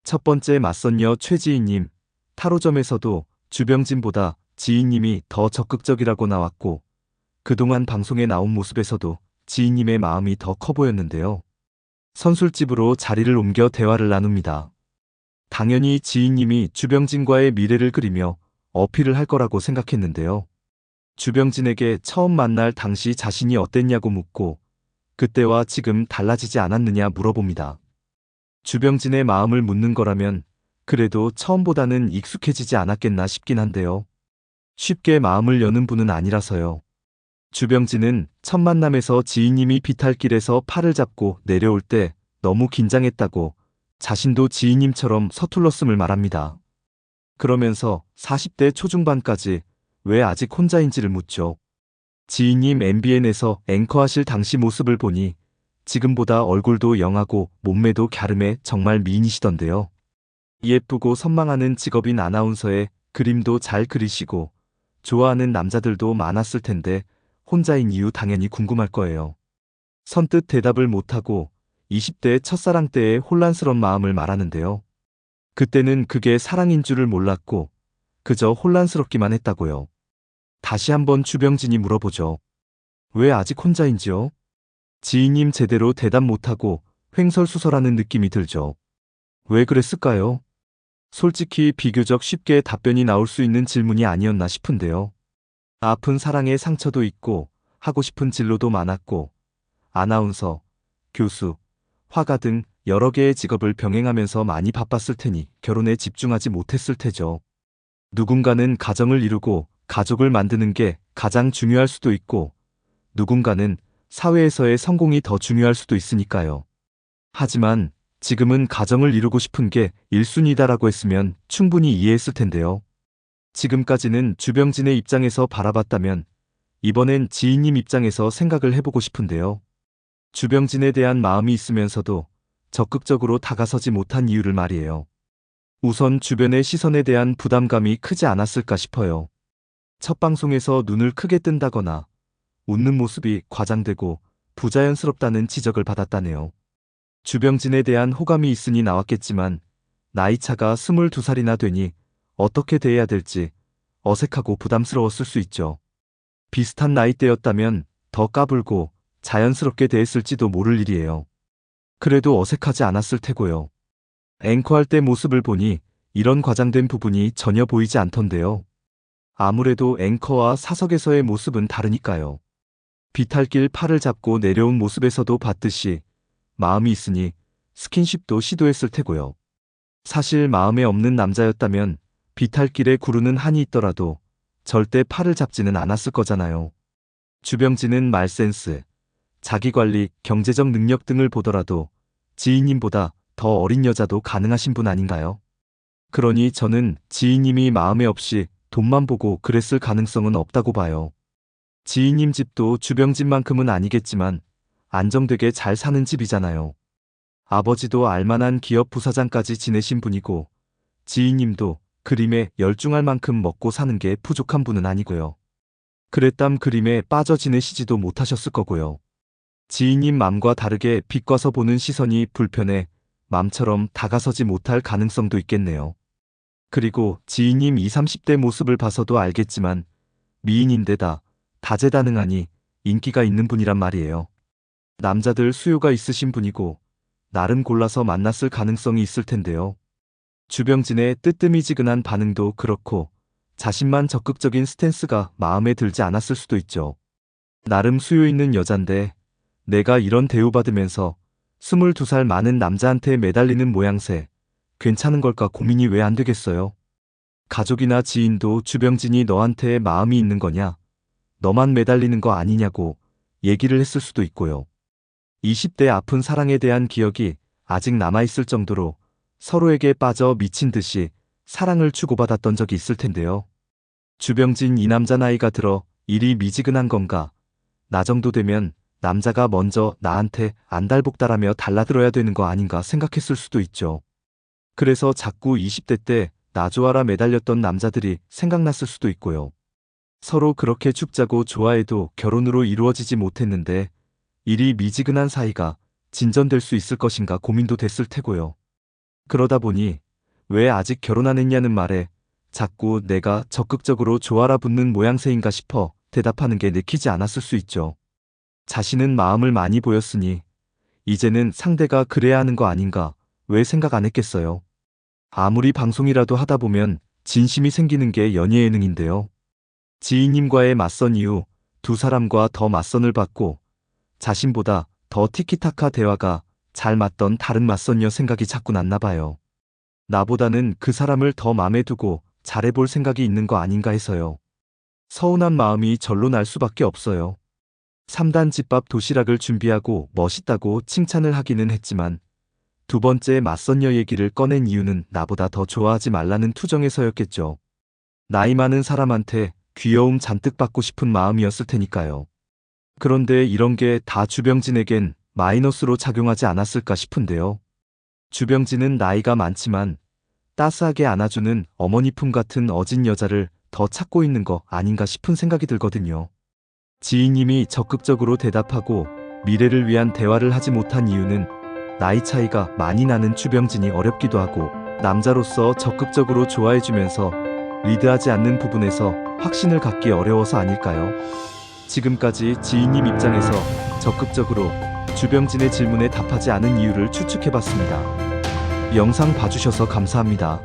첫 번째 맞선녀 최지희님, 타로점에서도 주병진보다 지희님이 더 적극적이라고 나왔고, 그동안 방송에 나온 모습에서도 지희님의 마음이 더 커 보였는데요. 선술집으로 자리를 옮겨 대화를 나눕니다. 당연히 지희님이 주병진과의 미래를 그리며 어필을 할 거라고 생각했는데요. 주병진에게 처음 만날 당시 자신이 어땠냐고 묻고, 그때와 지금 달라지지 않았느냐 물어봅니다. 주병진의 마음을 묻는 거라면 그래도 처음보다는 익숙해지지 않았겠나 싶긴 한데요. 쉽게 마음을 여는 분은 아니라서요. 주병진은 첫 만남에서 지희님이 비탈길에서 팔을 잡고 내려올 때 너무 긴장했다고 자신도 지희님처럼 서툴렀음을 말합니다. 그러면서 40대 초중반까지 왜 아직 혼자인지를 묻죠. 지희님 MBN에서 앵커하실 당시 모습을 보니 지금보다 얼굴도 영하고 몸매도 갸름해 정말 미인이시던데요. 예쁘고 선망하는 직업인 아나운서의 그림도 잘 그리시고 좋아하는 남자들도 많았을 텐데 혼자인 이유 당연히 궁금할 거예요. 선뜻 대답을 못하고 20대 첫사랑 때의 혼란스러운 마음을 말하는데요. 그때는 그게 사랑인 줄을 몰랐고 그저 혼란스럽기만 했다고요. 다시 한번 주병진이 물어보죠. 왜 아직 혼자인지요? 지희님 제대로 대답 못하고 횡설수설하는 느낌이 들죠. 왜 그랬을까요? 솔직히 비교적 쉽게 답변이 나올 수 있는 질문이 아니었나 싶은데요. 아픈 사랑의 상처도 있고 하고 싶은 진로도 많았고 아나운서, 교수, 화가 등 여러 개의 직업을 병행하면서 많이 바빴을 테니 결혼에 집중하지 못했을 테죠. 누군가는 가정을 이루고 가족을 만드는 게 가장 중요할 수도 있고 누군가는 사회에서의 성공이 더 중요할 수도 있으니까요. 하지만 지금은 가정을 이루고 싶은 게 1순위다라고 했으면 충분히 이해했을 텐데요. 지금까지는 주병진의 입장에서 바라봤다면 이번엔 지희님 입장에서 생각을 해보고 싶은데요. 주병진에 대한 마음이 있으면서도 적극적으로 다가서지 못한 이유를 말이에요. 우선 주변의 시선에 대한 부담감이 크지 않았을까 싶어요. 첫 방송에서 눈을 크게 뜬다거나 웃는 모습이 과장되고 부자연스럽다는 지적을 받았다네요. 주병진에 대한 호감이 있으니 나왔겠지만 나이차가 22살이나 되니 어떻게 대해야 될지 어색하고 부담스러웠을 수 있죠. 비슷한 나이대였다면 더 까불고 자연스럽게 대했을지도 모를 일이에요. 그래도 어색하지 않았을 테고요. 앵커할 때 모습을 보니 이런 과장된 부분이 전혀 보이지 않던데요. 아무래도 앵커와 사석에서의 모습은 다르니까요. 비탈길 팔을 잡고 내려온 모습에서도 봤듯이 마음이 있으니 스킨십도 시도했을 테고요. 사실 마음에 없는 남자였다면 비탈길에 구르는 한이 있더라도 절대 팔을 잡지는 않았을 거잖아요. 주병진은 말센스, 자기관리, 경제적 능력 등을 보더라도 지희님보다 더 어린 여자도 가능하신 분 아닌가요? 그러니 저는 지희님이 마음에 없이 돈만 보고 그랬을 가능성은 없다고 봐요. 지희님 집도 주병진만큼은 아니겠지만 안정되게 잘 사는 집이잖아요. 아버지도 알만한 기업 부사장까지 지내신 분이고 지희님도 그림에 열중할 만큼 먹고 사는 게 부족한 분은 아니고요. 그랬담 그림에 빠져 지내시지도 못하셨을 거고요. 지희님 맘과 다르게 비과서 보는 시선이 불편해 맘처럼 다가서지 못할 가능성도 있겠네요. 그리고 지희님 20, 30대 모습을 봐서도 알겠지만 미인인데다 다재다능하니 인기가 있는 분이란 말이에요. 남자들 수요가 있으신 분이고 나름 골라서 만났을 가능성이 있을 텐데요. 주병진의 뜨뜨미지근한 반응도 그렇고 자신만 적극적인 스탠스가 마음에 들지 않았을 수도 있죠. 나름 수요 있는 여잔데 내가 이런 대우받으면서 22살 많은 남자한테 매달리는 모양새 괜찮은 걸까 고민이 왜 안 되겠어요? 가족이나 지인도 주병진이 너한테 마음이 있는 거냐? 너만 매달리는 거 아니냐고 얘기를 했을 수도 있고요. 20대 아픈 사랑에 대한 기억이 아직 남아있을 정도로 서로에게 빠져 미친 듯이 사랑을 주고받았던 적이 있을 텐데요. 주병진 이 남자 나이가 들어 일이 미지근한 건가? 나 정도 되면 남자가 먼저 나한테 안달복달하며 달라들어야 되는 거 아닌가 생각했을 수도 있죠. 그래서 자꾸 20대 때 나 좋아라 매달렸던 남자들이 생각났을 수도 있고요. 서로 그렇게 죽자고 좋아해도 결혼으로 이루어지지 못했는데 일이 미지근한 사이가 진전될 수 있을 것인가 고민도 됐을 테고요. 그러다 보니 왜 아직 결혼 안 했냐는 말에 자꾸 내가 적극적으로 조아라 붙는 모양새인가 싶어 대답하는 게 내키지 않았을 수 있죠. 자신은 마음을 많이 보였으니 이제는 상대가 그래야 하는 거 아닌가 왜 생각 안 했겠어요. 아무리 방송이라도 하다 보면 진심이 생기는 게 연애 예능인데요. 지인님과의 맞선 이후 두 사람과 더 맞선을 받고 자신보다 더 티키타카 대화가 잘 맞던 다른 맞선녀 생각이 자꾸 났나 봐요. 나보다는 그 사람을 더 맘에 두고 잘해볼 생각이 있는 거 아닌가 해서요. 서운한 마음이 절로 날 수밖에 없어요. 3단 집밥 도시락을 준비하고 멋있다고 칭찬을 하기는 했지만 두 번째 맞선녀 얘기를 꺼낸 이유는 나보다 더 좋아하지 말라는 투정에서였겠죠. 나이 많은 사람한테 귀여움 잔뜩 받고 싶은 마음이었을 테니까요. 그런데 이런 게 다 주병진에겐 마이너스로 작용하지 않았을까 싶은데요. 주병진은 나이가 많지만 따스하게 안아주는 어머니 품 같은 어진 여자를 더 찾고 있는 거 아닌가 싶은 생각이 들거든요. 지인님이 적극적으로 대답하고 미래를 위한 대화를 하지 못한 이유는 나이 차이가 많이 나는 주병진이 어렵기도 하고 남자로서 적극적으로 좋아해주면서 리드하지 않는 부분에서 확신을 갖기 어려워서 아닐까요? 지금까지 지인님 입장에서 적극적으로 주병진의 질문에 답하지 않은 이유를 추측해봤습니다. 영상 봐주셔서 감사합니다.